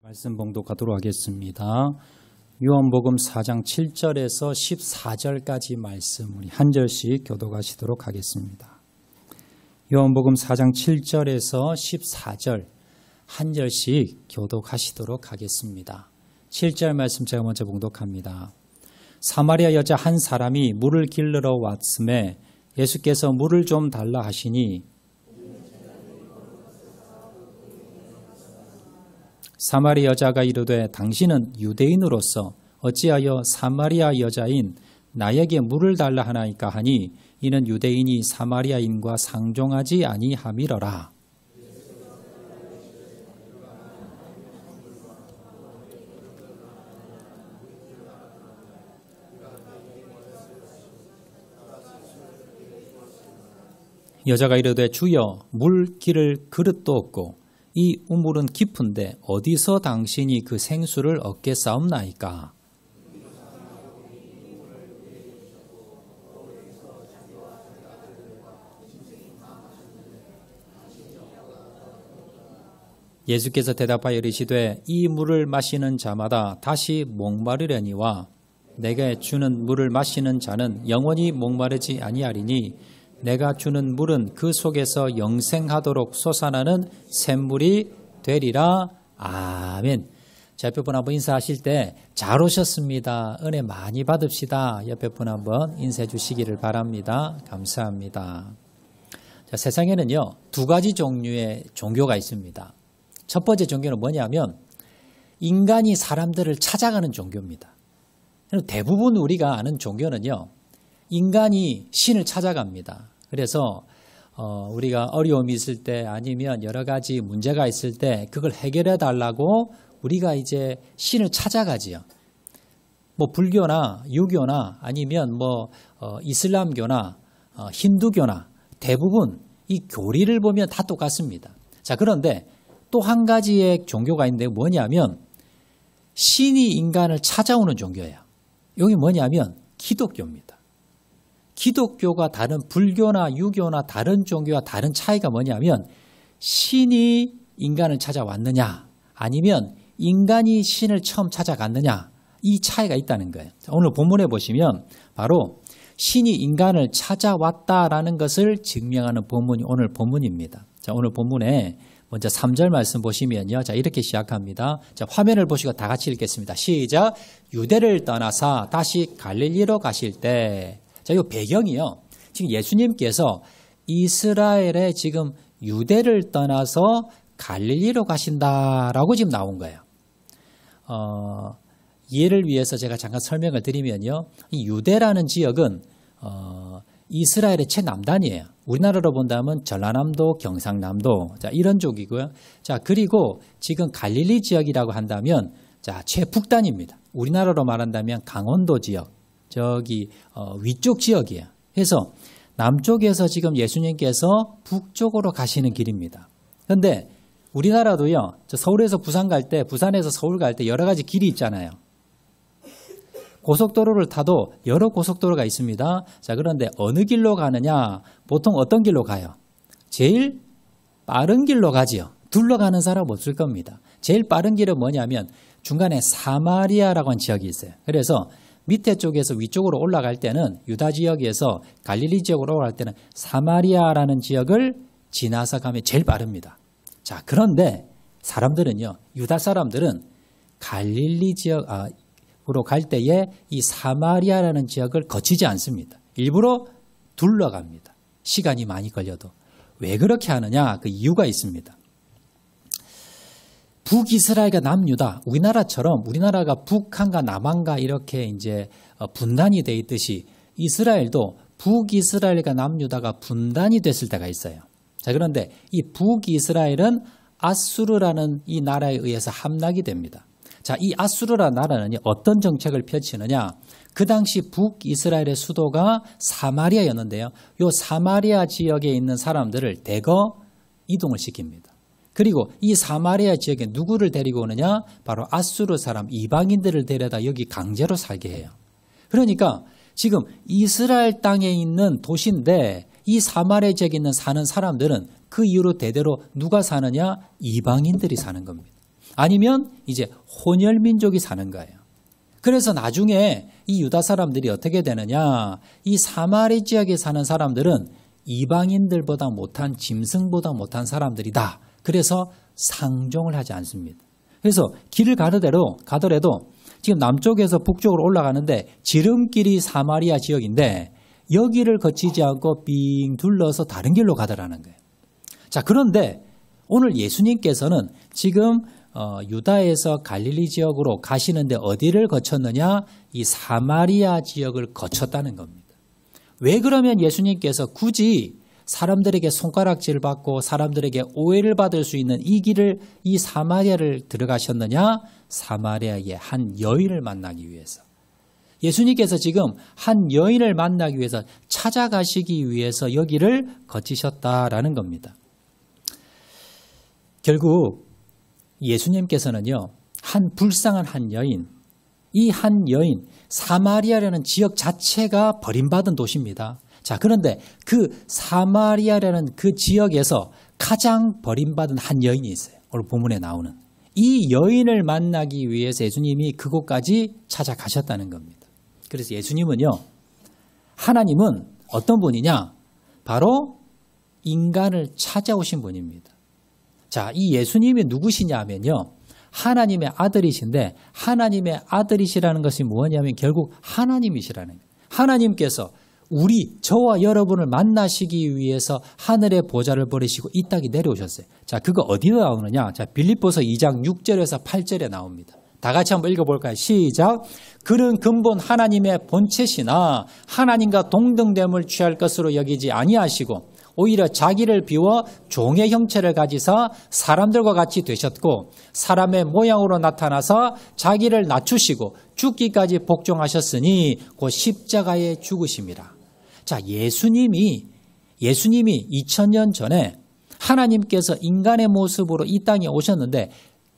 말씀 봉독하도록 하겠습니다. 요한복음 4장 7절에서 14절까지 말씀 우리 한 절씩 교독하시도록 하겠습니다. 요한복음 4장 7절에서 14절 한 절씩 교독하시도록 하겠습니다. 7절 말씀 제가 먼저 봉독합니다. 사마리아 여자 한 사람이 물을 길르러 왔음에 예수께서 물을 좀 달라 하시니 사마리아 여자가 이르되 당신은 유대인으로서 어찌하여 사마리아 여자인 나에게 물을 달라 하나이까 하니 이는 유대인이 사마리아인과 상종하지 아니함이러라. 여자가 이르되 주여 물 기를 그릇도 없고 이 우물은 깊은데 어디서 당신이 그 생수를 얻겠사옵나이까? 예수께서 대답하여 이르시되 이 물을 마시는 자마다 다시 목마르려니와 내가 주는 물을 마시는 자는 영원히 목마르지 아니하리니 내가 주는 물은 그 속에서 영생하도록 솟아나는 샘물이 되리라. 아멘. 자, 옆에 분 한번 인사하실 때 잘 오셨습니다. 은혜 많이 받읍시다. 옆에 분 한번 인사해 주시기를 바랍니다. 감사합니다. 자, 세상에는요, 두 가지 종류의 종교가 있습니다. 첫 번째 종교는 뭐냐면 인간이 사람들을 찾아가는 종교입니다. 대부분 우리가 아는 종교는요, 인간이 신을 찾아갑니다. 그래서 우리가 어려움이 있을 때 아니면 여러 가지 문제가 있을 때 그걸 해결해 달라고 우리가 이제 신을 찾아가지요. 뭐 불교나 유교나 아니면 뭐 이슬람교나 힌두교나 대부분 이 교리를 보면 다 똑같습니다. 자, 그런데 또 한 가지의 종교가 있는데 뭐냐면 신이 인간을 찾아오는 종교예요. 여기 뭐냐면 기독교입니다. 기독교가 다른 불교나 유교나 다른 종교와 다른 차이가 뭐냐면 신이 인간을 찾아왔느냐 아니면 인간이 신을 처음 찾아갔느냐 이 차이가 있다는 거예요. 오늘 본문에 보시면 바로 신이 인간을 찾아왔다라는 것을 증명하는 본문이 오늘 본문입니다. 자, 오늘 본문에 먼저 3절 말씀 보시면요. 자, 이렇게 시작합니다. 자, 화면을 보시고 다 같이 읽겠습니다. 시작. 유대를 떠나사 다시 갈릴리로 가실 때. 자, 이 배경이요. 지금 예수님께서 이스라엘에 지금 유대를 떠나서 갈릴리로 가신다라고 지금 나온 거예요. 이해를 위해서 제가 잠깐 설명을 드리면요. 이 유대라는 지역은 이스라엘의 최남단이에요. 우리나라로 본다면 전라남도, 경상남도, 자, 이런 쪽이고요. 자, 그리고 지금 갈릴리 지역이라고 한다면, 자, 최북단입니다. 우리나라로 말한다면 강원도 지역, 저기, 위쪽 지역이에요. 그래서 남쪽에서 지금 예수님께서 북쪽으로 가시는 길입니다. 그런데 우리나라도요, 저 서울에서 부산 갈 때, 부산에서 서울 갈 때 여러 가지 길이 있잖아요. 고속도로를 타도 여러 고속도로가 있습니다. 자, 그런데 어느 길로 가느냐? 보통 어떤 길로 가요? 제일 빠른 길로 가지요. 둘러가는 사람 없을 겁니다. 제일 빠른 길은 뭐냐면 중간에 사마리아라고 하는 지역이 있어요. 그래서 밑에 쪽에서 위쪽으로 올라갈 때는 유다 지역에서 갈릴리 지역으로 올라갈 때는 사마리아라는 지역을 지나서 가면 제일 빠릅니다. 자, 그런데 사람들은요, 유다 사람들은 갈릴리 지역, 으로 갈 때에 이 사마리아라는 지역을 거치지 않습니다. 일부러 둘러갑니다. 시간이 많이 걸려도. 왜 그렇게 하느냐? 그 이유가 있습니다. 북이스라엘과 남유다. 우리나라처럼 우리나라가 북한과 남한과 이렇게 이제 분단이 돼 있듯이 이스라엘도 북이스라엘과 남유다가 분단이 됐을 때가 있어요. 자, 그런데 이 북이스라엘은 아수르라는 이 나라에 의해서 함락이 됩니다. 자, 이 아수르라는 나라는 어떤 정책을 펼치느냐? 그 당시 북이스라엘의 수도가 사마리아였는데요. 이 사마리아 지역에 있는 사람들을 대거 이동을 시킵니다. 그리고 이 사마리아 지역에 누구를 데리고 오느냐? 바로 아수르 사람, 이방인들을 데려다 여기 강제로 살게 해요. 그러니까 지금 이스라엘 땅에 있는 도시인데 이 사마리아 지역에 있는 사는 사람들은 그 이후로 대대로 누가 사느냐? 이방인들이 사는 겁니다. 아니면 이제 혼혈민족이 사는 거예요. 그래서 나중에 이 유다 사람들이 어떻게 되느냐, 이 사마리 지역에 사는 사람들은 이방인들보다 못한, 짐승보다 못한 사람들이다. 그래서 상종을 하지 않습니다. 그래서 길을 가더라도 지금 남쪽에서 북쪽으로 올라가는데 지름길이 사마리아 지역인데 여기를 거치지 않고 빙 둘러서 다른 길로 가더라는 거예요. 자, 그런데 오늘 예수님께서는 지금 유다에서 갈릴리 지역으로 가시는데 어디를 거쳤느냐? 이 사마리아 지역을 거쳤다는 겁니다. 왜 그러면 예수님께서 굳이 사람들에게 손가락질 받고 사람들에게 오해를 받을 수 있는 이 길을, 이 사마리아를 들어가셨느냐? 사마리아의 한 여인을 만나기 위해서. 예수님께서 지금 한 여인을 만나기 위해서 찾아가시기 위해서 여기를 거치셨다라는 겁니다. 결국 예수님께서는요, 한 불쌍한 한 여인, 이 한 여인, 사마리아라는 지역 자체가 버림받은 도시입니다. 자, 그런데 그 사마리아라는 그 지역에서 가장 버림받은 한 여인이 있어요. 오늘 본문에 나오는. 이 여인을 만나기 위해서 예수님이 그곳까지 찾아가셨다는 겁니다. 그래서 예수님은요, 하나님은 어떤 분이냐? 바로 인간을 찾아오신 분입니다. 자, 이 예수님이 누구시냐 하면요, 하나님의 아들이신데 하나님의 아들이시라는 것이 뭐냐면 결국 하나님이시라는 거예요. 하나님께서 저와 여러분을 만나시기 위해서 하늘의 보좌를 버리시고 이 땅에 내려오셨어요. 자, 그거 어디에 나오느냐? 자, 빌립보서 2장 6절에서 8절에 나옵니다. 다 같이 한번 읽어볼까요? 시작. 그는 근본 하나님의 본체시나 하나님과 동등됨을 취할 것으로 여기지 아니하시고 오히려 자기를 비워 종의 형체를 가지사 사람들과 같이 되셨고 사람의 모양으로 나타나서 자기를 낮추시고 죽기까지 복종하셨으니 곧 십자가에 죽으심이라. 자, 예수님이 2000년 전에 하나님께서 인간의 모습으로 이 땅에 오셨는데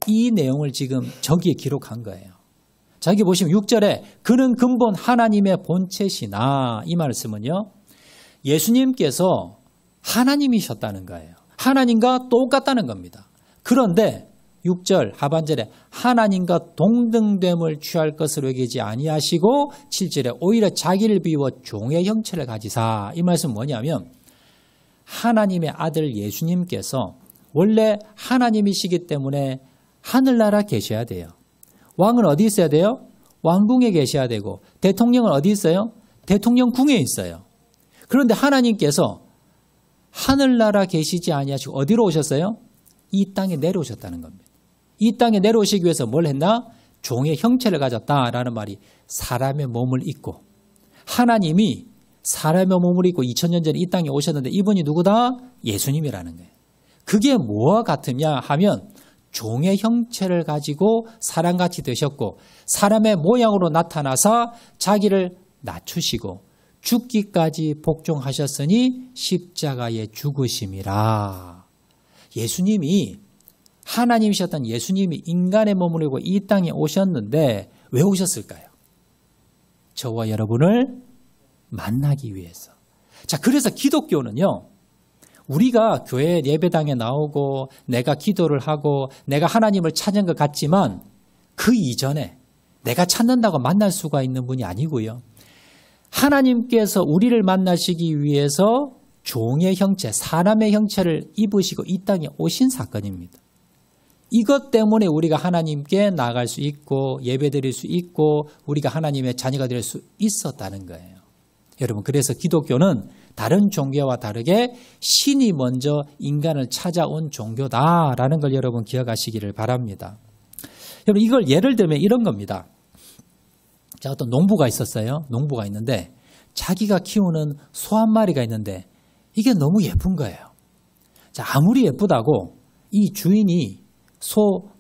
이 내용을 지금 저기에 기록한 거예요. 자, 여기 보시면 6절에 그는 근본 하나님의 본체시나, 이 말씀은요, 예수님께서 하나님이셨다는 거예요. 하나님과 똑같다는 겁니다. 그런데 6절 하반절에 하나님과 동등됨을 취할 것으로 여기지 아니하시고 7절에 오히려 자기를 비워 종의 형체를 가지사. 이 말씀은 뭐냐면 하나님의 아들 예수님께서 원래 하나님이시기 때문에 하늘나라 계셔야 돼요. 왕은 어디 있어야 돼요? 왕궁에 계셔야 되고 대통령은 어디 있어요? 대통령궁에 있어요. 그런데 하나님께서 하늘나라 계시지 아니하시고 어디로 오셨어요? 이 땅에 내려오셨다는 겁니다. 이 땅에 내려오시기 위해서 뭘 했나? 종의 형체를 가졌다라는 말이 사람의 몸을 입고 하나님이 사람의 몸을 입고 2000년 전에 이 땅에 오셨는데 이분이 누구다? 예수님이라는 거예요. 그게 뭐와 같으냐 하면 종의 형체를 가지고 사람같이 되셨고 사람의 모양으로 나타나서 자기를 낮추시고 죽기까지 복종하셨으니 십자가에 죽으심이라. 예수님이 하나님이셨던 예수님이 인간의 몸을 입고 이 땅에 오셨는데 왜 오셨을까요? 저와 여러분을 만나기 위해서. 자, 그래서 기독교는요, 우리가 교회 예배당에 나오고 내가 기도를 하고 내가 하나님을 찾은 것 같지만 그 이전에 내가 찾는다고 만날 수가 있는 분이 아니고요. 하나님께서 우리를 만나시기 위해서 종의 형체, 사람의 형체를 입으시고 이 땅에 오신 사건입니다. 이것 때문에 우리가 하나님께 나아갈 수 있고 예배드릴 수 있고 우리가 하나님의 자녀가 될 수 있었다는 거예요. 여러분, 그래서 기독교는 다른 종교와 다르게 신이 먼저 인간을 찾아온 종교다라는 걸 여러분 기억하시기를 바랍니다. 여러분, 이걸 예를 들면 이런 겁니다. 자, 어떤 농부가 있었어요. 농부가 있는데 자기가 키우는 소 한 마리가 있는데 이게 너무 예쁜 거예요. 자, 아무리 예쁘다고 이 주인이 소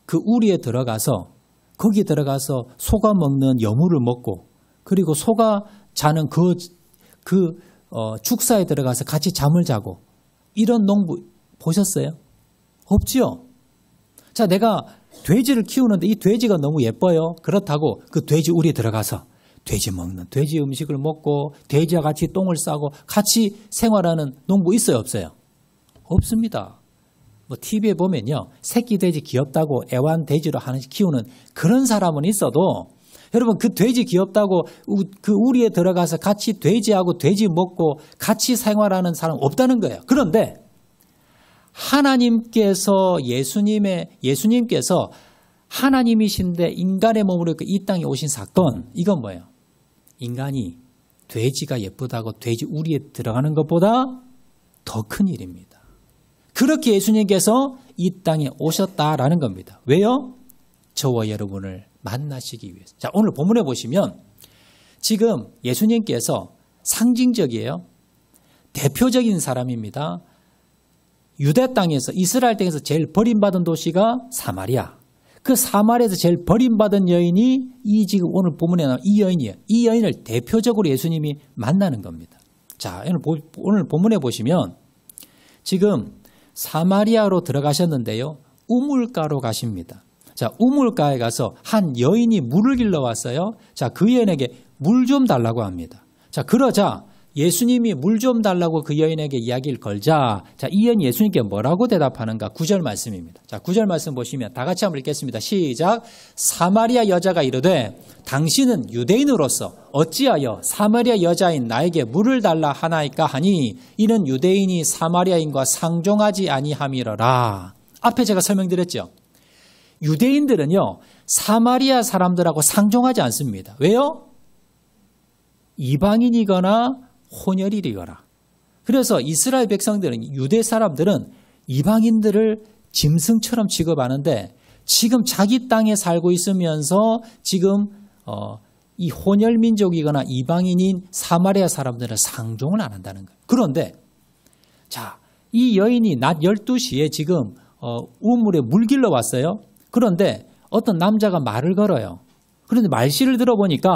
그 우리에 들어가서 거기 들어가서 소가 먹는 여물을 먹고 그리고 소가 자는 축사에 들어가서 같이 잠을 자고 이런 농부 보셨어요? 없죠? 자, 내가 돼지를 키우는데 이 돼지가 너무 예뻐요. 그렇다고 그 돼지 우리에 들어가서 돼지 먹는 돼지 음식을 먹고 돼지와 같이 똥을 싸고 같이 생활하는 농부 있어요? 없어요? 없습니다. 뭐 TV에 보면요. 새끼 돼지 귀엽다고 애완돼지로 키우는 그런 사람은 있어도 여러분 그 돼지 귀엽다고 그 우리에 들어가서 같이 돼지하고 돼지 먹고 같이 생활하는 사람 없다는 거예요. 그런데 하나님께서 예수님께서 하나님이신데 인간의 몸으로 이 땅에 오신 사건 이건 뭐예요? 인간이 돼지가 예쁘다고 돼지 우리에 들어가는 것보다 더 큰 일입니다. 그렇게 예수님께서 이 땅에 오셨다라는 겁니다. 왜요? 저와 여러분을 만나시기 위해서. 자, 오늘 본문에 보시면 지금 예수님께서 상징적이에요. 대표적인 사람입니다. 유대 땅에서 이스라엘 땅에서 제일 버림받은 도시가 사마리아. 그 사마리아에서 제일 버림받은 여인이 이 지금 오늘 본문에 나온 이 여인이에요. 이 여인을 대표적으로 예수님이 만나는 겁니다. 자, 오늘 본문에 보시면 지금 사마리아로 들어가셨는데요. 우물가로 가십니다. 자, 우물가에 가서 한 여인이 물을 길러 왔어요. 자, 그 여인에게 물 좀 달라고 합니다. 자, 그러자 예수님이 물 좀 달라고 그 여인에게 이야기를 걸자. 자, 이 여인이 예수님께 뭐라고 대답하는가? 9절 말씀입니다. 자, 9절 말씀 보시면 다 같이 한번 읽겠습니다. 시작. 사마리아 여자가 이르되 당신은 유대인으로서 어찌하여 사마리아 여자인 나에게 물을 달라 하나이까 하니 이는 유대인이 사마리아인과 상종하지 아니함이러라. 앞에 제가 설명드렸죠. 유대인들은요. 사마리아 사람들하고 상종하지 않습니다. 왜요? 이방인이거나 혼혈이거나. 그래서 이스라엘 백성들은 유대 사람들은 이방인들을 짐승처럼 취급하는데 지금 자기 땅에 살고 있으면서 지금 이 혼혈 민족이거나 이방인인 사마리아 사람들은 상종을 안 한다는 거예요. 그런데 자, 이 여인이 낮 12시에 지금 우물에 물 길러 왔어요. 그런데 어떤 남자가 말을 걸어요. 그런데 말씨를 들어보니까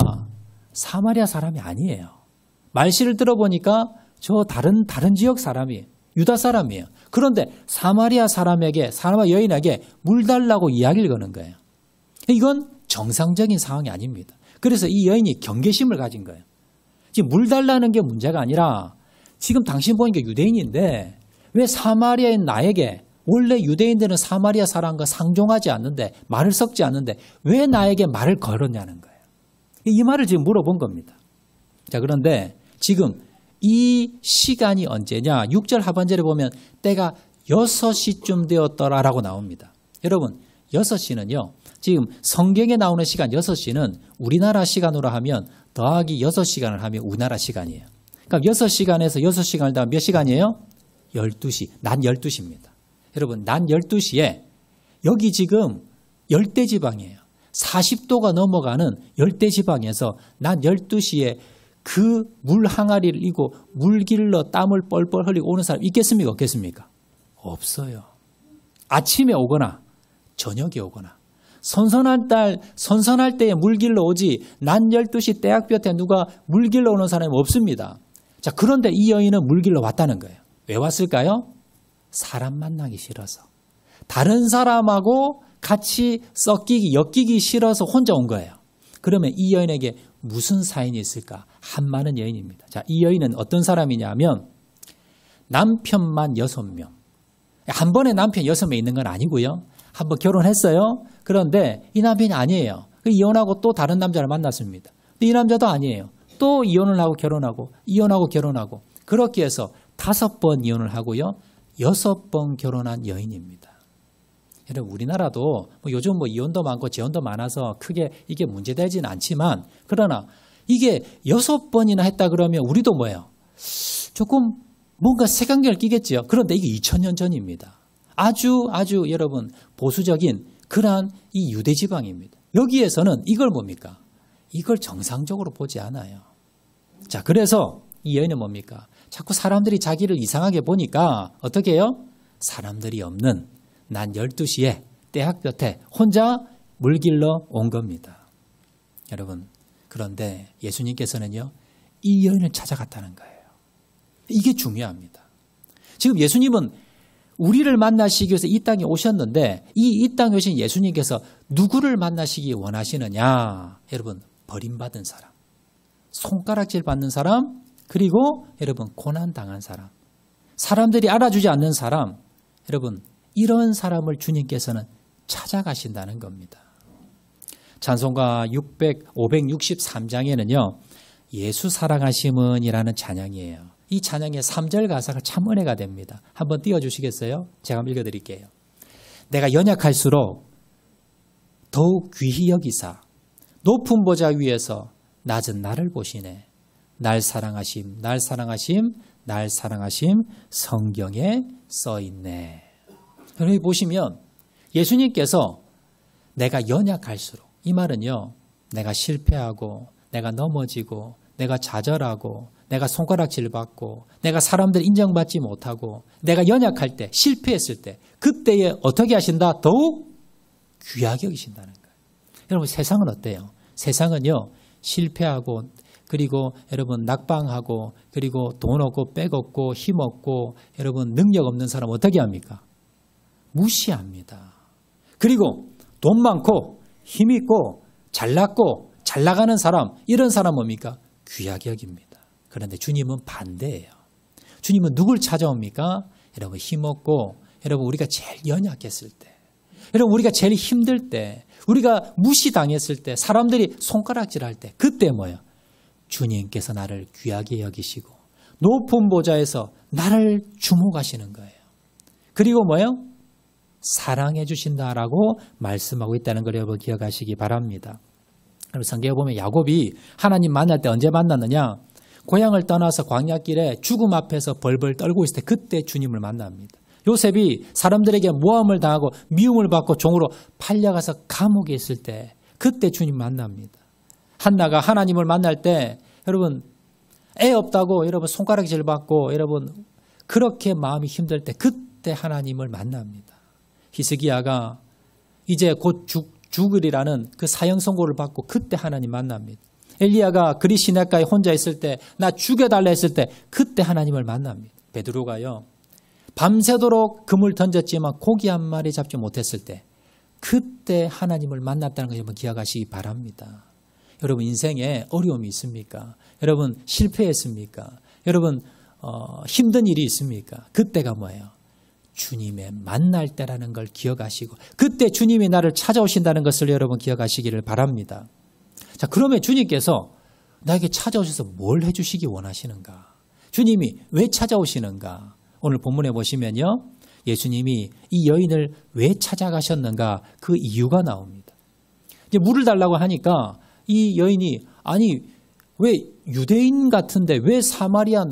사마리아 사람이 아니에요. 말씨를 들어보니까 저 다른 지역 사람이에요. 유다 사람이에요. 그런데 사마리아 여인에게 물 달라고 이야기를 거는 거예요. 이건 정상적인 상황이 아닙니다. 그래서 이 여인이 경계심을 가진 거예요. 지금 물 달라는 게 문제가 아니라 지금 당신 보니까 유대인인데 왜 사마리아인 나에게 원래 유대인들은 사마리아 사람과 상종하지 않는데 말을 섞지 않는데 왜 나에게 말을 걸었냐는 거예요. 이 말을 지금 물어본 겁니다. 자, 그런데 지금 이 시간이 언제냐? 6절 하반절에 보면 때가 6시쯤 되었더라라고 나옵니다. 여러분 6시는요. 지금 성경에 나오는 시간 6시는 우리나라 시간으로 하면 더하기 6시간을 하면 우리나라 시간이에요. 그러니까 6시간에서 6시간을 더하면 몇 시간이에요? 12시. 낮 12시입니다. 여러분 낮 12시에 여기 지금 열대지방이에요. 40도가 넘어가는 열대지방에서 낮 12시에 그 물 항아리를 이고 물 길러 땀을 뻘뻘 흘리고 오는 사람 있겠습니까? 없겠습니까? 없어요. 아침에 오거나 저녁에 오거나 선선할 때에 물 길러 오지 낮 12시 떼약볕에 누가 물 길러 오는 사람이 없습니다. 자, 그런데 이 여인은 물 길러 왔다는 거예요. 왜 왔을까요? 사람 만나기 싫어서. 다른 사람하고 같이 엮이기 싫어서 혼자 온 거예요. 그러면 이 여인에게 무슨 사연이 있을까? 한많은 여인입니다. 자, 이 여인은 어떤 사람이냐면 남편만 6명. 한 번에 남편 6명 있는 건 아니고요. 한번 결혼했어요. 그런데 이 남편이 아니에요. 이혼하고 또 다른 남자를 만났습니다. 이 남자도 아니에요. 또 이혼을 하고 결혼하고 이혼하고 결혼하고 그렇게 해서 5번 이혼을 하고요. 6번 결혼한 여인입니다. 여러분 우리나라도 요즘 이혼도 많고 재혼도 많아서 크게 이게 문제되지는 않지만 그러나 이게 6번이나 했다 그러면 우리도 뭐예요? 조금 뭔가 색안경을 끼겠죠. 그런데 이게 2000년 전입니다. 아주 여러분 보수적인 그러한 이 유대지방입니다. 여기에서는 이걸 뭡니까? 이걸 정상적으로 보지 않아요. 자, 그래서 이 여인은 뭡니까? 자꾸 사람들이 자기를 이상하게 보니까 어떻게 해요? 사람들이 없는 낮 12시에 떼학볕에 혼자 물 길러 온 겁니다. 여러분, 그런데 예수님께서는요, 이 여인을 찾아갔다는 거예요. 이게 중요합니다. 지금 예수님은 우리를 만나시기 위해서 이 땅에 오셨는데 이 땅에 오신 예수님께서 누구를 만나시기 원하시느냐? 여러분, 버림받은 사람, 손가락질 받는 사람, 그리고 여러분 고난당한 사람, 사람들이 알아주지 않는 사람, 여러분 이런 사람을 주님께서는 찾아가신다는 겁니다. 찬송가 563장에는요. 예수 사랑하심은 이라는 찬양이에요. 이 찬양의 3절 가사가 참 은혜가 됩니다. 한번 띄워주시겠어요? 제가 한번 읽어드릴게요. 내가 연약할수록 더욱 귀히 여기사 높은 보좌 위에서 낮은 나를 보시네. 날 사랑하심, 날 사랑하심, 날 사랑하심 성경에 써있네. 여러분 보시면 예수님께서 내가 연약할수록, 이 말은요, 내가 실패하고 내가 넘어지고 내가 좌절하고 내가 손가락질 받고 내가 사람들 인정받지 못하고 내가 연약할 때, 실패했을 때 그때에 어떻게 하신다? 더욱 귀하게 여기신다는 거예요. 여러분 세상은 어때요? 세상은요, 실패하고 그리고 여러분 낙방하고 그리고 돈 없고 백 없고 힘 없고 여러분 능력 없는 사람 어떻게 합니까? 무시합니다. 그리고 돈 많고 힘 있고 잘났고 잘 나가는 사람, 이런 사람 뭡니까? 귀하게 여깁니다. 그런데 주님은 반대예요. 주님은 누굴 찾아옵니까? 여러분 힘없고 여러분 우리가 제일 연약했을 때, 여러분 우리가 제일 힘들 때, 우리가 무시당했을 때, 사람들이 손가락질할 때, 그때 뭐예요? 주님께서 나를 귀하게 여기시고 높은 보좌에서 나를 주목하시는 거예요. 그리고 뭐예요? 사랑해 주신다라고 말씀하고 있다는 걸 여러분 기억하시기 바랍니다. 성경에 보면 야곱이 하나님 만날 때 언제 만났느냐? 고향을 떠나서 광야길에 죽음 앞에서 벌벌 떨고 있을 때 그때 주님을 만납니다. 요셉이 사람들에게 모함을 당하고 미움을 받고 종으로 팔려가서 감옥에 있을 때 그때 주님 만납니다. 한나가 하나님을 만날 때 여러분 애 없다고 여러분 손가락질 받고 여러분 그렇게 마음이 힘들 때 그때 하나님을 만납니다. 히스기야가 이제 곧 죽으리라는 그 사형 선고를 받고 그때 하나님 만납니다. 엘리야가 그리 시냇가에 혼자 있을 때 나 죽여달라 했을 때 그때 하나님을 만납니다. 베드로가요 밤새도록 금을 던졌지만 고기 한 마리 잡지 못했을 때 그때 하나님을 만났다는 걸 여러분 기억하시기 바랍니다. 여러분 인생에 어려움이 있습니까? 여러분 실패했습니까? 여러분 힘든 일이 있습니까? 그때가 뭐예요? 주님의 만날 때라는 걸 기억하시고 그때 주님이 나를 찾아오신다는 것을 여러분 기억하시기를 바랍니다. 자, 그러면 주님께서 나에게 찾아오셔서 뭘 해주시기 원하시는가? 주님이 왜 찾아오시는가? 오늘 본문에 보시면요. 예수님이 이 여인을 왜 찾아가셨는가? 그 이유가 나옵니다. 이제 물을 달라고 하니까 이 여인이 아니 왜 유대인 같은데 왜 사마리아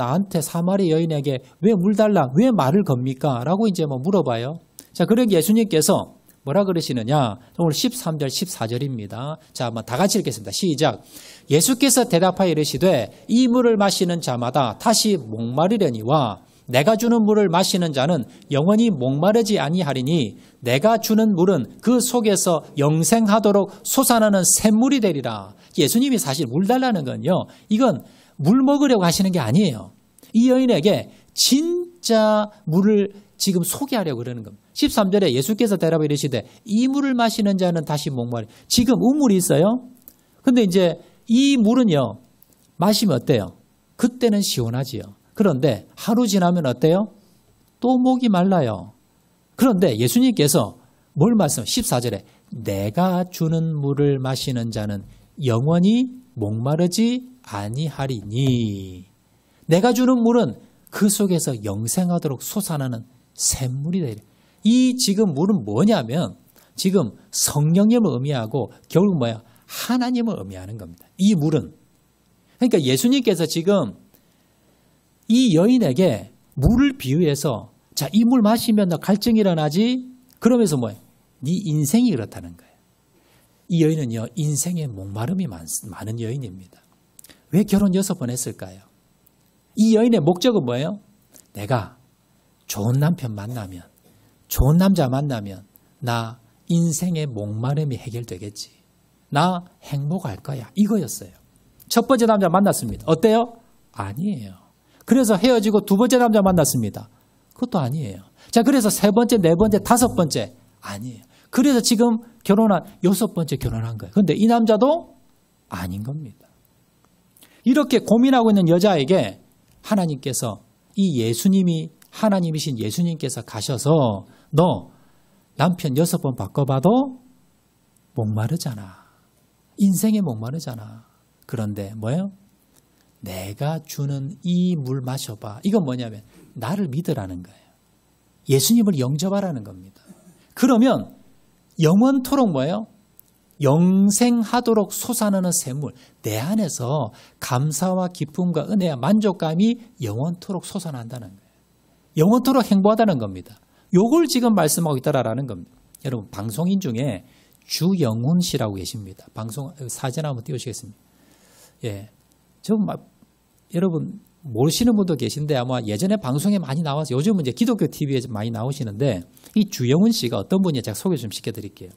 여인에게 왜 물 달라? 왜 말을 겁니까? 라고 이제 물어봐요. 자, 그러기 예수님께서 뭐라 그러시느냐? 오늘 13절, 14절입니다. 자, 한번 다 같이 읽겠습니다. 시작. 예수께서 대답하여 이르시되 이 물을 마시는 자마다 다시 목마르려니와 내가 주는 물을 마시는 자는 영원히 목마르지 아니하리니 내가 주는 물은 그 속에서 영생하도록 솟아나는 샘물이 되리라. 예수님이 사실 물 달라는 건요. 이건 물 먹으려고 하시는 게 아니에요. 이 여인에게 진짜 물을 지금 소개하려고 그러는 겁니다. 13절에 예수께서 대답해 이르시되 이 물을 마시는 자는 다시 목마르. 지금 우물이 있어요. 근데 이제 이 물은요. 마시면 어때요? 그때는 시원하지요. 그런데 하루 지나면 어때요? 또 목이 말라요. 그런데 예수님께서 뭘 말씀? 14절에 내가 주는 물을 마시는 자는 영원히 목마르지 아니하리니 내가 주는 물은 그 속에서 영생하도록 솟아나는 샘물이 되리라. 이 지금 물은 뭐냐면 지금 성령님을 의미하고 결국 뭐야? 하나님을 의미하는 겁니다. 이 물은. 그러니까 예수님께서 지금 이 여인에게 물을 비유해서 자, 이 물 마시면 너 갈증이 일어나지? 그러면서 뭐예요? 네 인생이 그렇다는 거예요. 이 여인은요. 인생에 목마름이 많은 여인입니다. 왜 결혼 6번 했을까요? 이 여인의 목적은 뭐예요? 내가 좋은 남편 만나면 좋은 남자 만나면 나 인생의 목마름이 해결되겠지. 나 행복할 거야. 이거였어요. 첫 번째 남자 만났습니다. 어때요? 아니에요. 그래서 헤어지고 두 번째 남자 만났습니다. 그것도 아니에요. 자, 그래서 세 번째, 네 번째, 다섯 번째 아니에요. 그래서 지금 결혼한 6번째 결혼한 거예요. 그런데 이 남자도 아닌 겁니다. 이렇게 고민하고 있는 여자에게 하나님께서 이 예수님이 하나님이신 예수님께서 가셔서 너 남편 6번 바꿔봐도 목마르잖아. 인생에 목마르잖아. 그런데 뭐예요? 내가 주는 이 물 마셔봐. 이건 뭐냐면 나를 믿으라는 거예요. 예수님을 영접하라는 겁니다. 그러면 영원토록 뭐예요? 영생하도록 솟아나는 샘물, 내 안에서 감사와 기쁨과 은혜와 만족감이 영원토록 솟아난다는 거예요. 영원토록 행복하다는 겁니다. 요걸 지금 말씀하고 있다라는 겁니다. 여러분, 방송인 중에 주영훈 씨라고 계십니다. 방송 사진 한번 띄우시겠습니다. 예, 여러분 모르시는 분도 계신데 아마 예전에 방송에 많이 나와서 요즘은 이제 기독교 TV에 많이 나오시는데 이 주영훈 씨가 어떤 분인지 제가 소개 좀 시켜드릴게요.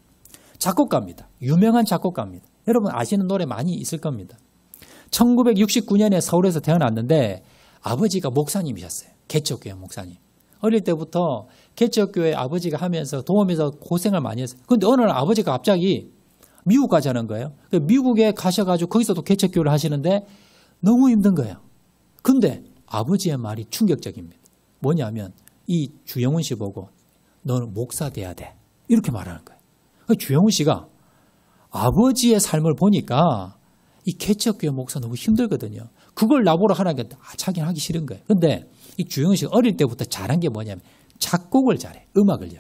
작곡가입니다. 유명한 작곡가입니다. 여러분 아시는 노래 많이 있을 겁니다. 1969년에 서울에서 태어났는데 아버지가 목사님이셨어요. 개척교회 목사님. 어릴 때부터 개척교회 아버지가 하면서 도우면서 고생을 많이 했어요. 그런데 어느 날 아버지가 갑자기 미국 가자는 거예요. 미국에 가셔가지고 거기서도 개척교회를 하시는데 너무 힘든 거예요. 근데 아버지의 말이 충격적입니다. 뭐냐면 이 주영훈 씨 보고 너는 목사 돼야 돼. 이렇게 말하는 거예요. 주영훈 씨가 아버지의 삶을 보니까 이 개척교회 목사 너무 힘들거든요. 그걸 나보러 하라는 게 자기는 하기 싫은 거예요. 근데 이 주영훈 씨가 어릴 때부터 잘한 게 뭐냐면 작곡을 잘해. 음악을요.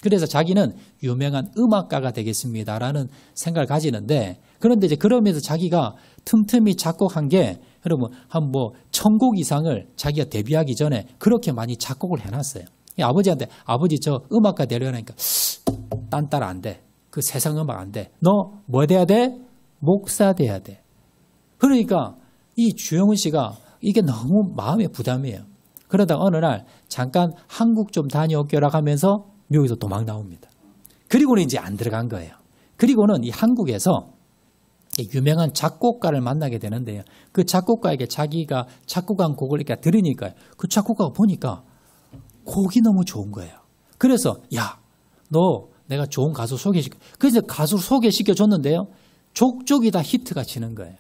그래서 자기는 유명한 음악가가 되겠습니다라는 생각을 가지는데 그런데 이제 그러면서 자기가 틈틈이 작곡한 게 여러분 한 뭐 1000곡 이상을 자기가 데뷔하기 전에 그렇게 많이 작곡을 해놨어요. 아버지한테 아버지 저 음악가 되려니까 딴 따라 안 돼. 그 세상 음악 안 돼. 너 뭐 돼야 돼? 목사 돼야 돼. 그러니까 이 주영훈 씨가 이게 너무 마음에 부담이에요. 그러다가 어느 날 잠깐 한국 좀 다녀올게라 하면서 미국에서 도망 나옵니다. 그리고는 이제 안 들어간 거예요. 그리고는 이 한국에서 유명한 작곡가를 만나게 되는데요. 그 작곡가에게 자기가 작곡한 곡을 이렇게 들으니까 그 작곡가가 보니까 곡이 너무 좋은 거예요. 그래서 야, 너 내가 좋은 가수 소개시켜. 그래서 가수 소개시켜줬는데요. 족족이 다 히트가 치는 거예요.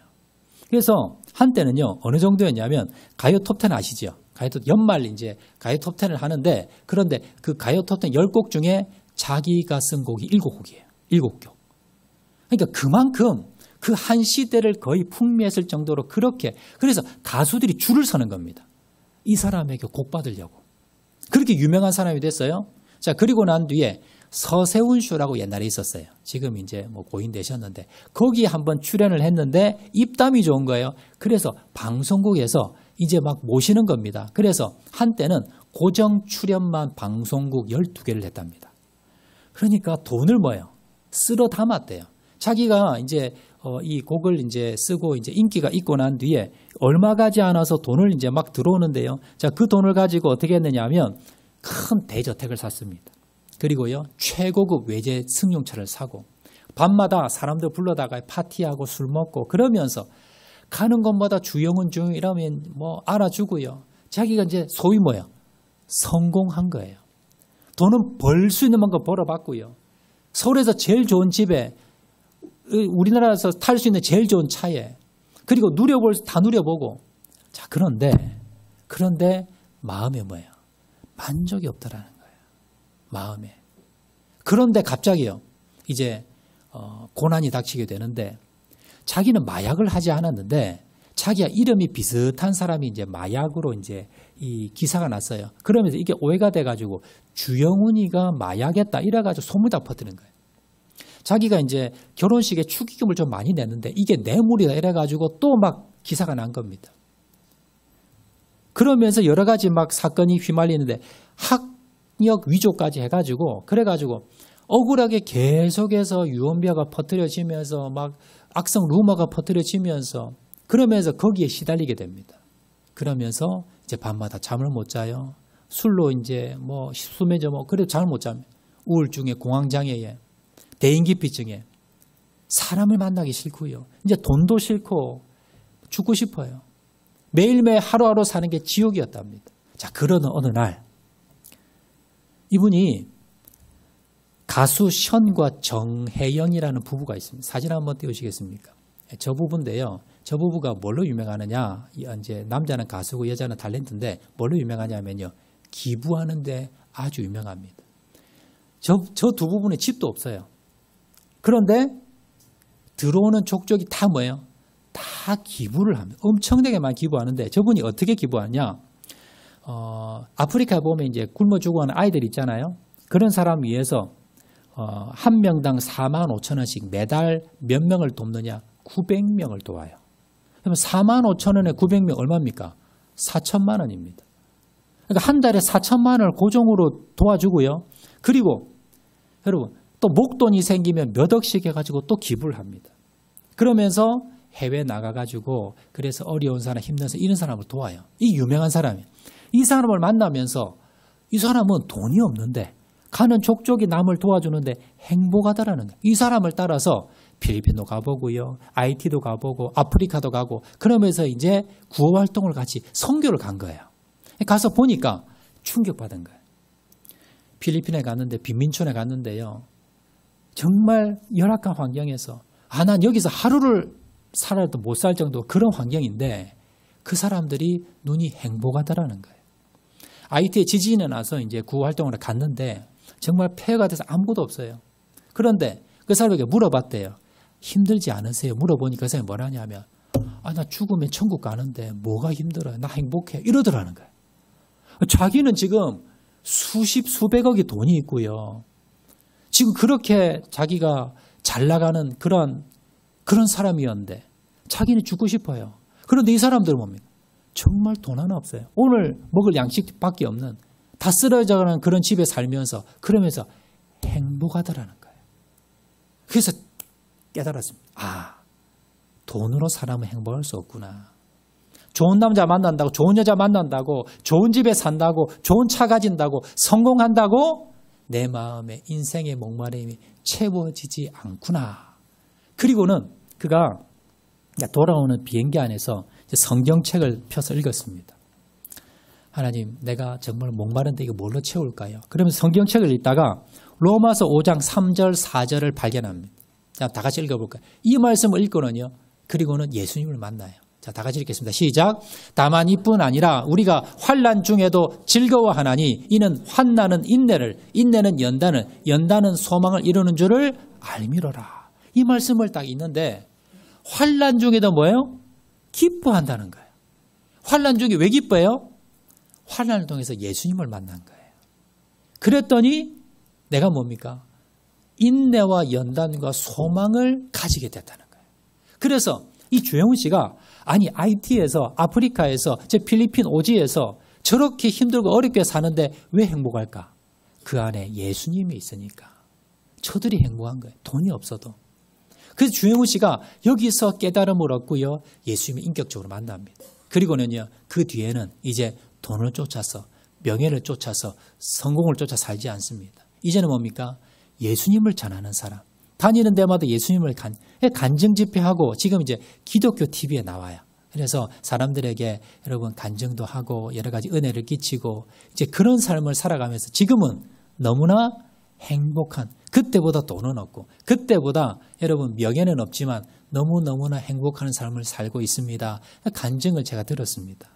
그래서 한때는요. 어느 정도였냐면 가요 톱10 아시죠? 가요 톱 연말 이제 가요 톱10을 하는데 그런데 그 가요 톱10 10곡 중에 자기가 쓴 곡이 7곡이에요. 7곡. 그러니까 그만큼 그 한 시대를 거의 풍미했을 정도로 그렇게 그래서 가수들이 줄을 서는 겁니다. 이 사람에게 곡 받으려고. 그렇게 유명한 사람이 됐어요. 자, 그리고 난 뒤에 서세훈 쇼라고 옛날에 있었어요. 지금 이제 뭐 고인 되셨는데 거기에 한번 출연을 했는데 입담이 좋은 거예요. 그래서 방송국에서 이제 막 모시는 겁니다. 그래서 한때는 고정 출연만 방송국 12개를 했답니다. 그러니까 돈을 뭐예요? 쓸어 담았대요. 자기가 이제 이 곡을 이제 쓰고 이제 인기가 있고 난 뒤에 얼마 가지 않아서 돈을 이제 막 들어오는데요. 자, 그 돈을 가지고 어떻게 했느냐 하면 큰 대저택을 샀습니다. 그리고요, 최고급 외제 승용차를 사고 밤마다 사람들 불러다가 파티하고 술 먹고 그러면서 가는 곳마다 주영훈 이러면 뭐 알아주고요. 자기가 이제 소위 뭐예요? 성공한 거예요. 돈은 벌 수 있는 만큼 벌어봤고요. 서울에서 제일 좋은 집에 우리나라에서 탈 수 있는 제일 좋은 차에 그리고 다 누려보고 자 그런데 마음에 뭐예요? 만족이 없더라는 거예요. 마음에. 그런데 갑자기요. 이제 고난이 닥치게 되는데 자기는 마약을 하지 않았는데 자기와 이름이 비슷한 사람이 이제 마약으로 이제 이 기사가 났어요. 그러면서 이게 오해가 돼가지고 주영훈이가 마약했다 이래가지고 소문이 다 퍼뜨린 거예요. 자기가 이제 결혼식에 축의금을 좀 많이 냈는데 이게 뇌물이다 이래가지고 또 막 기사가 난 겁니다. 그러면서 여러 가지 막 사건이 휘말리는데 학력 위조까지 해가지고 그래가지고 억울하게 계속해서 유언비어가 퍼뜨려지면서 막 악성 루머가 퍼뜨려지면서 그러면서 거기에 시달리게 됩니다. 그러면서 이제 밤마다 잠을 못 자요. 술로 이제 뭐 수면제 뭐 그래도 잠을 못 잡니다. 우울증에 공황장애에 대인기피증에 사람을 만나기 싫고요. 이제 돈도 싫고 죽고 싶어요. 매일매일 하루하루 사는 게 지옥이었답니다. 자, 그러던 어느 날 이분이 가수 션과 정혜영이라는 부부가 있습니다. 사진 한번 띄우시겠습니까? 저 부부인데요. 저 부부가 뭘로 유명하느냐? 이제 남자는 가수고 여자는 탤런트인데 뭘로 유명하냐면요. 기부하는데 아주 유명합니다. 저 두 부분에 집도 없어요. 그런데 들어오는 족족이 다 뭐예요? 다 기부를 합니다. 엄청나게 많이 기부하는데 저분이 어떻게 기부하냐? 아프리카에 보면 이제 굶어 죽어가는 아이들 있잖아요. 그런 사람 위해서 한 명당 45,000원씩 매달 몇 명을 돕느냐? 900명을 도와요. 그러면 45,000원에 900명 얼마입니까? 4천만 원입니다. 그러니까 한 달에 4천만 원을 고정으로 도와주고요. 그리고 여러분 또 목돈이 생기면 몇 억씩 해가지고 또 기부를 합니다. 그러면서 해외 나가가지고 그래서 어려운 사람 힘든 사람 이런 사람을 도와요. 이 유명한 사람이에요. 이 사람을 만나면서 이 사람은 돈이 없는데 가는 족족이 남을 도와주는데 행복하다라는 거예요. 이 사람을 따라서 필리핀도 가보고요. IT도 가보고 아프리카도 가고 그러면서 이제 구호활동을 같이 선교를 간 거예요. 가서 보니까 충격받은 거예요. 필리핀에 갔는데 빈민촌에 갔는데요. 정말 열악한 환경에서 난 여기서 하루를 살아도 못 살 정도 그런 환경인데 그 사람들이 눈이 행복하다라는 거예요. IT에 지진이 나서 이제 구호활동을 갔는데 정말 폐허가 돼서 아무것도 없어요. 그런데 그 사람에게 물어봤대요. 힘들지 않으세요? 물어보니까 그 사람이 뭐라냐면 나 죽으면 천국 가는데 뭐가 힘들어요? 나 행복해. 이러더라는 거예요. 자기는 지금 수백억이 돈이 있고요. 지금 그렇게 자기가 잘 나가는 그런 사람이었는데 자기는 죽고 싶어요. 그런데 이 사람들은 뭡니까? 정말 돈 하나 없어요. 오늘 먹을 양식밖에 없는 다 쓰러져가는 그런 집에 살면서 그러면서 행복하더라는 거예요. 그래서 깨달았습니다. 돈으로 사람은 행복할 수 없구나. 좋은 남자 만난다고 좋은 여자 만난다고 좋은 집에 산다고 좋은 차 가진다고 성공한다고 내 마음에 인생의 목마름이 채워지지 않구나. 그리고는 그가 돌아오는 비행기 안에서 성경책을 펴서 읽었습니다. 하나님, 내가 정말 목마른데 이거 뭘로 채울까요? 그러면서 성경책을 읽다가 로마서 5장 3절 4절을 발견합니다. 자, 다 같이 읽어볼까요? 이 말씀을 읽고는요. 그리고는 예수님을 만나요. 자, 다 같이 읽겠습니다. 시작. 다만 이뿐 아니라 우리가 환난 중에도 즐거워하나니 이는 환난은 인내를, 인내는 연단은 소망을 이루는 줄을 알미로라. 이 말씀을 딱 읽는데 환난 중에도 뭐예요? 기뻐한다는 거예요. 환난 중에 왜 기뻐해요? 환난을 통해서 예수님을 만난 거예요. 그랬더니 내가 뭡니까? 인내와 연단과 소망을 가지게 됐다는 거예요. 그래서 이 주영훈 씨가 IT에서 아프리카에서 제 필리핀 오지에서 저렇게 힘들고 어렵게 사는데 왜 행복할까? 그 안에 예수님이 있으니까. 저들이 행복한 거예요. 돈이 없어도. 그래서 주영훈 씨가 여기서 깨달음을 얻고요. 예수님을 인격적으로 만납니다. 그리고는요. 그 뒤에는 이제 돈을 쫓아서 명예를 쫓아서 성공을 쫓아 살지 않습니다. 이제는 뭡니까? 예수님을 전하는 사람. 다니는 데마다 예수님을 간증 집회하고 지금 이제 기독교 TV에 나와요. 그래서 사람들에게 여러분 간증도 하고 여러 가지 은혜를 끼치고 이제 그런 삶을 살아가면서 지금은 너무나 행복한, 그때보다 돈은 없고 그때보다 여러분 명예는 없지만 너무너무나 행복한 삶을 살고 있습니다. 간증을 제가 들었습니다.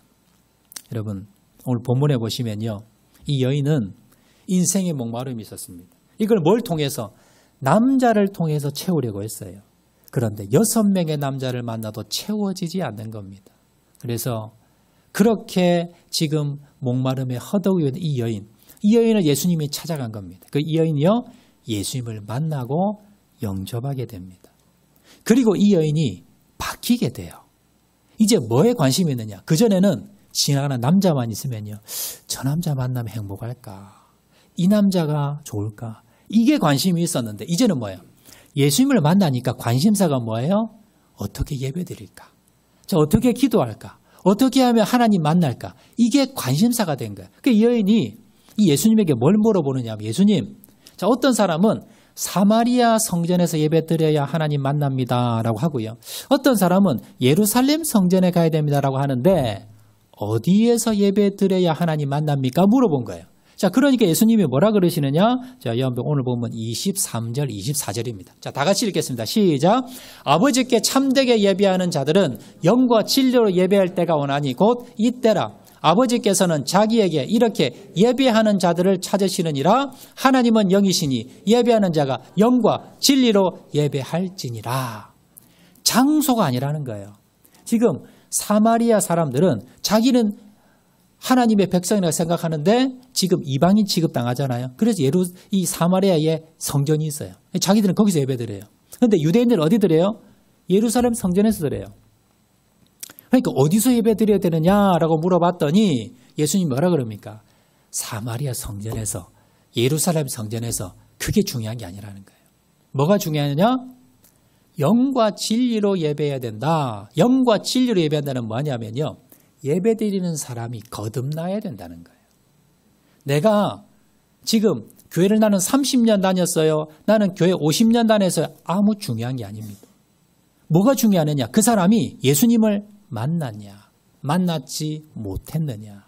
여러분 오늘 본문에 보시면요. 이 여인은 인생의 목마름이 있었습니다. 이걸 뭘 통해서? 남자를 통해서 채우려고 했어요. 그런데 6명의 남자를 만나도 채워지지 않는 겁니다. 그래서 그렇게 지금 목마름에 허덕이고 있는 이 여인을 예수님이 찾아간 겁니다. 이 여인이요. 예수님을 만나고 영접하게 됩니다. 그리고 이 여인이 바뀌게 돼요. 이제 뭐에 관심이 있느냐? 그전에는 지나가는 남자만 있으면요. 저 남자 만나면 행복할까? 이 남자가 좋을까? 이게 관심이 있었는데 이제는 뭐예요? 예수님을 만나니까 관심사가 뭐예요? 어떻게 예배드릴까? 어떻게 기도할까? 어떻게 하면 하나님 만날까? 이게 관심사가 된 거예요. 이 여인이 이 예수님에게 뭘 물어보느냐 하면 예수님, 어떤 사람은 사마리아 성전에서 예배드려야 하나님 만납니다라고 하고요. 어떤 사람은 예루살렘 성전에 가야 됩니다라고 하는데 어디에서 예배드려야 하나님 만납니까? 물어본 거예요. 자, 그러니까 예수님이 뭐라 그러시느냐? 자, 여러분 오늘 보면 23절, 24절입니다. 자, 다 같이 읽겠습니다. 시작. 아버지께 참되게 예배하는 자들은 영과 진리로 예배할 때가 오나니 곧 이때라. 아버지께서는 자기에게 이렇게 예배하는 자들을 찾으시느니라. 하나님은 영이시니 예배하는 자가 영과 진리로 예배할지니라. 장소가 아니라는 거예요. 지금 사마리아 사람들은 자기는 하나님의 백성이라고 생각하는데 지금 이방인 취급당하잖아요. 그래서 이 사마리아에 성전이 있어요. 자기들은 거기서 예배드려요. 그런데 유대인들은 어디 드려요? 예루살렘 성전에서 드려요. 그러니까 어디서 예배드려야 되느냐라고 물어봤더니 예수님이 뭐라 그럽니까? 사마리아 성전에서, 예루살렘 성전에서. 그게 중요한 게 아니라는 거예요. 뭐가 중요하냐? 영과 진리로 예배해야 된다. 영과 진리로 예배한다는 뭐냐면요, 예배드리는 사람이 거듭나야 된다는 거예요. 내가 지금 교회를 나는 30년 다녔어요. 나는 교회 50년 다녀서 아무 중요한 게 아닙니다. 뭐가 중요하느냐? 그 사람이 예수님을 만났냐? 만났지 못했느냐?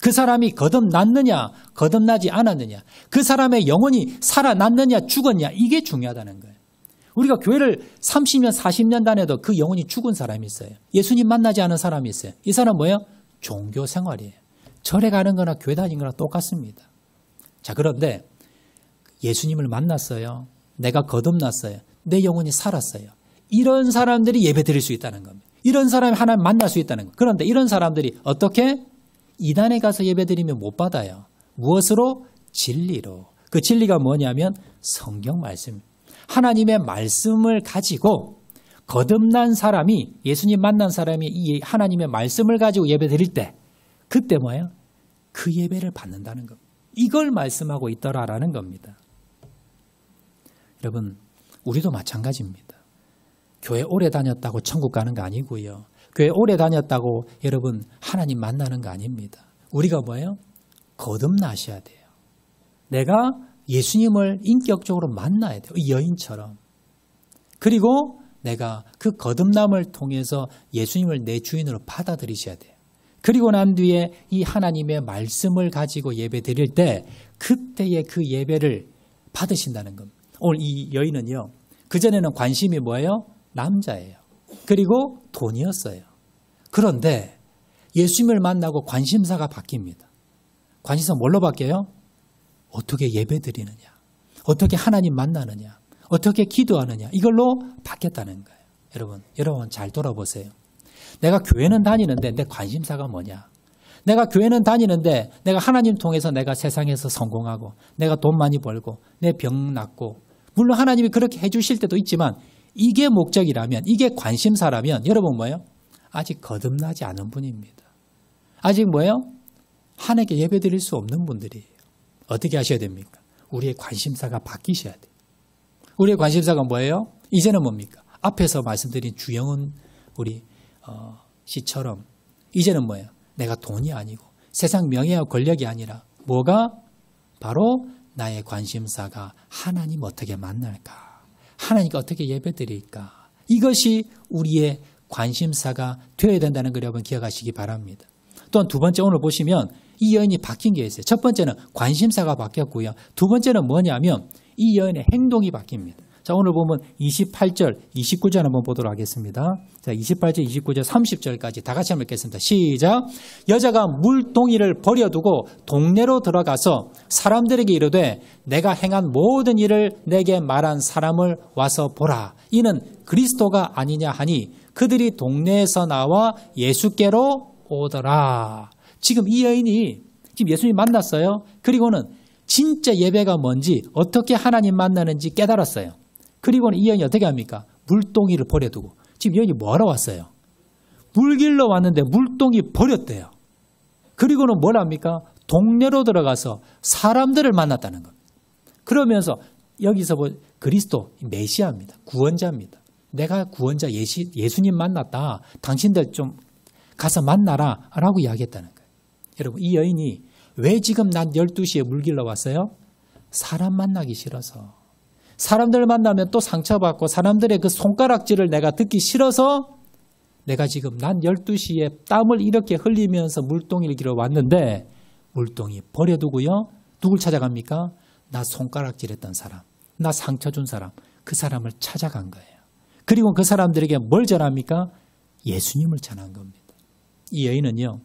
그 사람이 거듭났느냐? 거듭나지 않았느냐? 그 사람의 영혼이 살아났느냐? 죽었냐? 이게 중요하다는 거예요. 우리가 교회를 30년, 40년 다녀도 그 영혼이 죽은 사람이 있어요. 예수님 만나지 않은 사람이 있어요. 이 사람 뭐예요? 종교 생활이에요. 절에 가는 거나 교회 다니는 거나 똑같습니다. 자, 그런데 예수님을 만났어요. 내가 거듭났어요. 내 영혼이 살았어요. 이런 사람들이 예배 드릴 수 있다는 겁니다. 이런 사람이 하나님 만날 수 있다는 겁니다. 그런데 이런 사람들이 어떻게? 이단에 가서 예배 드리면 못 받아요. 무엇으로? 진리로. 그 진리가 뭐냐면 성경 말씀. 하나님의 말씀을 가지고 거듭난 사람이, 예수님 만난 사람이 이 하나님의 말씀을 가지고 예배 드릴 때 그때 뭐예요? 그 예배를 받는다는 겁니다. 이걸 말씀하고 있더라라는 겁니다. 여러분, 우리도 마찬가지입니다. 교회 오래 다녔다고 천국 가는 거 아니고요. 교회 오래 다녔다고 여러분 하나님 만나는 거 아닙니다. 우리가 뭐예요? 거듭나셔야 돼요. 내가 예수님을 인격적으로 만나야 돼요. 이 여인처럼. 그리고 내가 그 거듭남을 통해서 예수님을 내 주인으로 받아들이셔야 돼요. 그리고 난 뒤에 이 하나님의 말씀을 가지고 예배 드릴 때 그때의 그 예배를 받으신다는 겁니다. 오늘 이 여인은요, 그전에는 관심이 뭐예요? 남자예요. 그리고 돈이었어요. 그런데 예수님을 만나고 관심사가 바뀝니다. 관심사 뭘로 바뀌어요? 어떻게 예배 드리느냐, 어떻게 하나님 만나느냐, 어떻게 기도하느냐, 이걸로 바뀌었다는 거예요. 여러분 잘 돌아보세요. 내가 교회는 다니는데 내 관심사가 뭐냐? 내가 교회는 다니는데 내가 하나님 통해서 내가 세상에서 성공하고 내가 돈 많이 벌고 내 병 낫고, 물론 하나님이 그렇게 해주실 때도 있지만 이게 목적이라면, 이게 관심사라면 여러분 뭐예요? 아직 거듭나지 않은 분입니다. 아직 뭐예요? 하나님께 예배 드릴 수 없는 분들이에요. 어떻게 하셔야 됩니까? 우리의 관심사가 바뀌셔야 돼요. 우리의 관심사가 뭐예요? 이제는 뭡니까? 앞에서 말씀드린 주영은 우리 씨처럼 이제는 뭐예요? 내가 돈이 아니고 세상 명예와 권력이 아니라 뭐가? 바로 나의 관심사가 하나님 어떻게 만날까? 하나님께 어떻게 예배드릴까? 이것이 우리의 관심사가 되어야 된다는 걸 여러분 기억하시기 바랍니다. 또한 두 번째, 오늘 보시면 이 여인이 바뀐 게 있어요. 첫 번째는 관심사가 바뀌었고요. 두 번째는 뭐냐면 이 여인의 행동이 바뀝니다. 자, 오늘 보면 28절, 29절 한번 보도록 하겠습니다. 자, 28절, 29절, 30절까지 다 같이 한번 읽겠습니다. 시작. 여자가 물동이를 버려두고 동네로 들어가서 사람들에게 이르되 내가 행한 모든 일을 내게 말한 사람을 와서 보라. 이는 그리스도가 아니냐 하니 그들이 동네에서 나와 예수께로 오더라. 지금 이 여인이 지금 예수님 만났어요. 그리고는 진짜 예배가 뭔지, 어떻게 하나님 만나는지 깨달았어요. 그리고는 이 여인이 어떻게 합니까? 물동이를 버려두고. 지금 여인이 뭐하러 왔어요? 물 길러 왔는데 물동이 버렸대요. 그리고는 뭘 합니까? 동네로 들어가서 사람들을 만났다는 겁니다. 그러면서 여기서 그리스도 메시아입니다. 구원자입니다. 내가 구원자 예수님 만났다. 당신들 좀 가서 만나라 라고 이야기했다는 거예요. 여러분, 이 여인이 왜 지금 난 12시에 물 길러 왔어요? 사람 만나기 싫어서. 사람들 만나면 또 상처받고 사람들의 그 손가락질을 내가 듣기 싫어서 내가 지금 난 12시에 땀을 이렇게 흘리면서 물동이를 길러 왔는데 물동이 버려두고요. 누굴 찾아갑니까? 나 손가락질했던 사람, 나 상처 준 사람, 그 사람을 찾아간 거예요. 그리고 그 사람들에게 뭘 전합니까? 예수님을 전한 겁니다. 이 여인은요,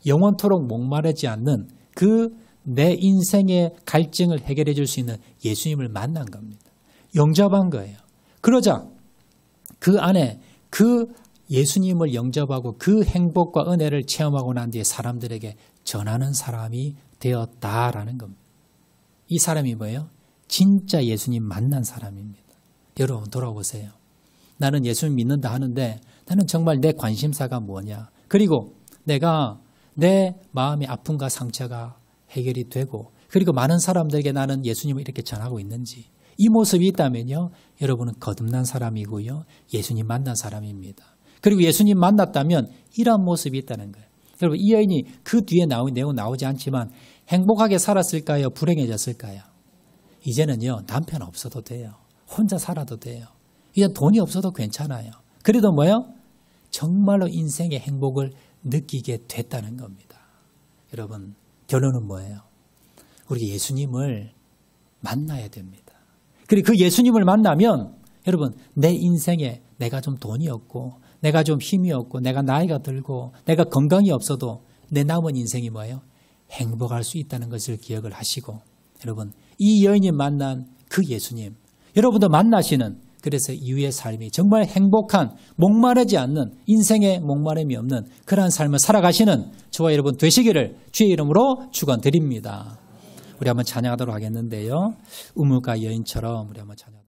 영원토록 목마르지 않는 그 내 인생의 갈증을 해결해 줄 수 있는 예수님을 만난 겁니다. 영접한 거예요. 그러자 그 안에 그 예수님을 영접하고 그 행복과 은혜를 체험하고 난 뒤에 사람들에게 전하는 사람이 되었다라는 겁니다. 이 사람이 뭐예요? 진짜 예수님 만난 사람입니다. 여러분 돌아보세요. 나는 예수님 믿는다 하는데 나는 정말 내 관심사가 뭐냐? 그리고 내가 내 마음의 아픔과 상처가 해결이 되고 그리고 많은 사람들에게 나는 예수님을 이렇게 전하고 있는지 이 모습이 있다면요. 여러분은 거듭난 사람이고요. 예수님 만난 사람입니다. 그리고 예수님 만났다면 이러한 모습이 있다는 거예요. 여러분 이 여인이 그 뒤에 내용 나오지 않지만 행복하게 살았을까요? 불행해졌을까요? 이제는요. 남편 없어도 돼요. 혼자 살아도 돼요. 이제 돈이 없어도 괜찮아요. 그래도 뭐요? 정말로 인생의 행복을 느끼게 됐다는 겁니다. 여러분 결론은 뭐예요? 우리 예수님을 만나야 됩니다. 그리고 그 예수님을 만나면 여러분 내 인생에 내가 좀 돈이 없고 내가 좀 힘이 없고 내가 나이가 들고 내가 건강이 없어도 내 남은 인생이 뭐예요? 행복할 수 있다는 것을 기억을 하시고 여러분 이 여인이 만난 그 예수님 여러분도 만나시는 그래서 이후의 삶이 정말 행복한 목마르지 않는 인생에 목마름이 없는 그러한 삶을 살아가시는 저와 여러분 되시기를 주의 이름으로 축원드립니다. 우리 한번 찬양하도록 하겠는데요. 우물가 여인처럼 우리 한번 찬양.